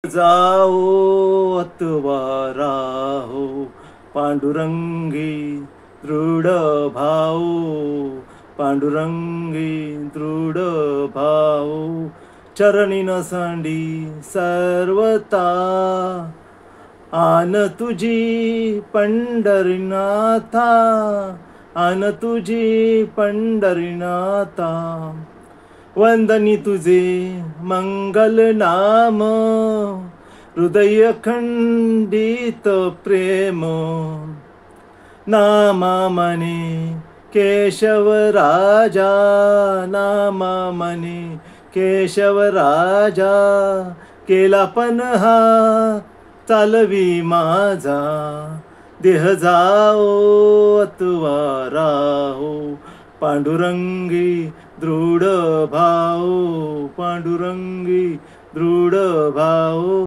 जाओ अथवा राहो पांडुरंगी दृढ भाव, पांडुरंगी दृढ भाव, चरणी न सांडी सर्वता, आन तुझी पंढरीनाथा, आन तुझी पंढरीनाथा, वंदनी तुझे मंगल नाम, हृदय खंडित प्रेम, नामा मने केशव राजा, नामा मने केशव राजा, केला पन्हा चालवी माझा, देह जाओ अथवा राहो, पांडुरंगी दृढ भाव, पांडुरंगी दृढ भाव.